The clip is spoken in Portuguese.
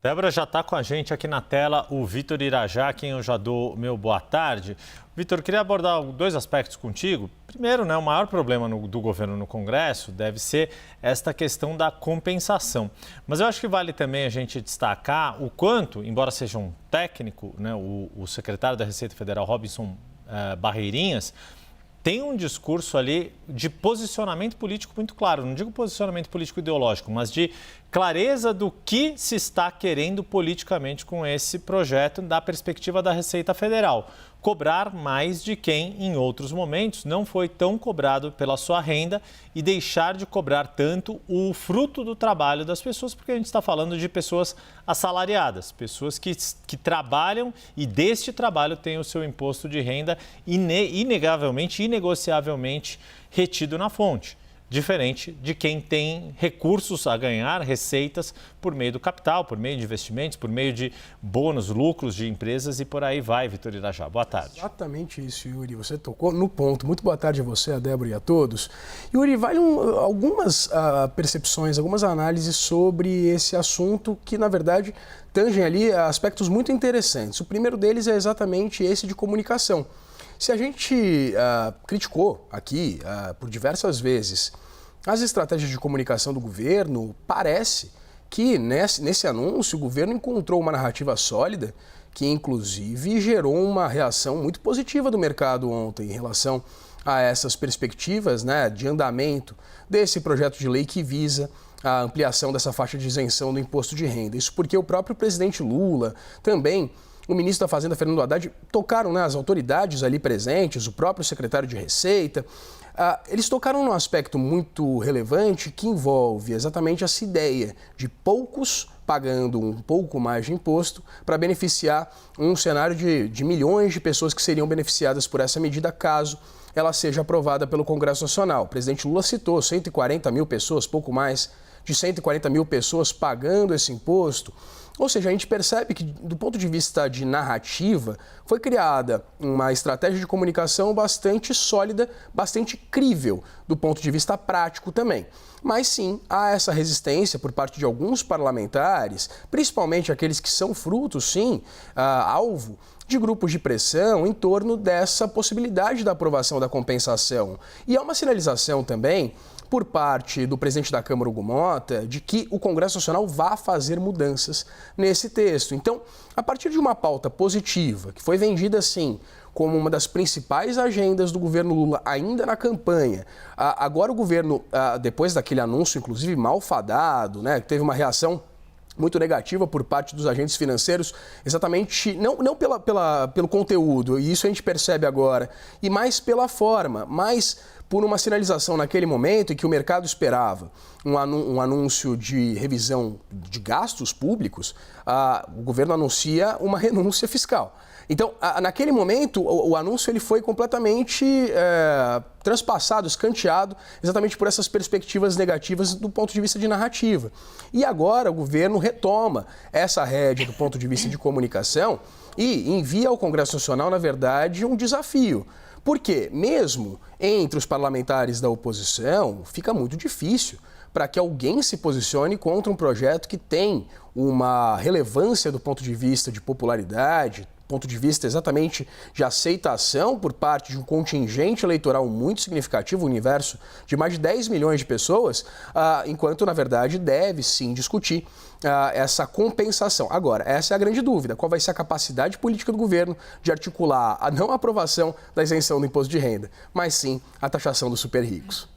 Débora, já está com a gente aqui na tela o Vitor Irajá, a quem eu já dou meu boa tarde. Vitor, queria abordar dois aspectos contigo. Primeiro, o maior problema do governo no Congresso deve ser esta questão da compensação. Mas eu acho que vale também a gente destacar o quanto, embora seja um técnico, o secretário da Receita Federal, Robinson Barreirinhas, tem um discurso ali de posicionamento político muito claro. Não digo posicionamento político ideológico, mas de clareza do que se está querendo politicamente com esse projeto da perspectiva da Receita Federal. Cobrar mais de quem, em outros momentos, não foi tão cobrado pela sua renda e deixar de cobrar tanto o fruto do trabalho das pessoas, porque a gente está falando de pessoas assalariadas, pessoas que trabalham e deste trabalho têm o seu imposto de renda inegavelmente, inegociavelmente retido na fonte. Diferente de quem tem recursos a ganhar, receitas por meio do capital, por meio de investimentos, por meio de bônus, lucros de empresas e por aí vai, Vitor Irajá. Boa tarde. Exatamente isso, Yuri. Você tocou no ponto. Muito boa tarde a você, a Débora e a todos. Yuri, vale algumas percepções, algumas análises sobre esse assunto que, na verdade, tangem ali aspectos muito interessantes. O primeiro deles é exatamente esse de comunicação. Se a gente criticou aqui por diversas vezes as estratégias de comunicação do governo, parece que nesse anúncio o governo encontrou uma narrativa sólida que inclusive gerou uma reação muito positiva do mercado ontem em relação a essas perspectivas, de andamento desse projeto de lei que visa a ampliação dessa faixa de isenção do imposto de renda. Isso porque o próprio presidente Lula também, o ministro da Fazenda, Fernando Haddad, tocaram as autoridades ali presentes, o próprio secretário de Receita. Eles tocaram num aspecto muito relevante que envolve exatamente essa ideia de poucos pagando um pouco mais de imposto para beneficiar um cenário de milhões de pessoas que seriam beneficiadas por essa medida caso ela seja aprovada pelo Congresso Nacional. O presidente Lula citou 140 mil pessoas, pouco mais de 140 mil pessoas pagando esse imposto. Ou seja, a gente percebe que, do ponto de vista de narrativa, foi criada uma estratégia de comunicação bastante sólida, bastante crível, do ponto de vista prático também. Mas sim, há essa resistência por parte de alguns parlamentares, principalmente aqueles que são frutos, sim, alvo de grupos de pressão em torno dessa possibilidade da aprovação da compensação. E há uma sinalização também por parte do presidente da Câmara, Hugo Mota, de que o Congresso Nacional vá fazer mudanças nesse texto. Então, a partir de uma pauta positiva, que foi vendida assim como uma das principais agendas do governo Lula ainda na campanha, agora o governo, depois daquele anúncio, inclusive malfadado, que teve uma reação muito negativa por parte dos agentes financeiros, exatamente não pelo conteúdo, e isso a gente percebe agora, e mais pela forma, mais por uma sinalização naquele momento em que o mercado esperava um anúncio de revisão de gastos públicos, o governo anuncia uma renúncia fiscal. Então, naquele momento, o anúncio ele foi completamente transpassado, escanteado, exatamente por essas perspectivas negativas do ponto de vista de narrativa. E agora o governo retoma essa rédea do ponto de vista de comunicação e envia ao Congresso Nacional, na verdade, um desafio. Porque, mesmo entre os parlamentares da oposição, fica muito difícil para que alguém se posicione contra um projeto que tem uma relevância do ponto de vista de popularidade, ponto de vista exatamente de aceitação por parte de um contingente eleitoral muito significativo, um universo de mais de 10 milhões de pessoas, enquanto, na verdade, deve sim discutir essa compensação. Agora, essa é a grande dúvida, qual vai ser a capacidade política do governo de articular a não aprovação da isenção do imposto de renda, mas sim a taxação dos super ricos.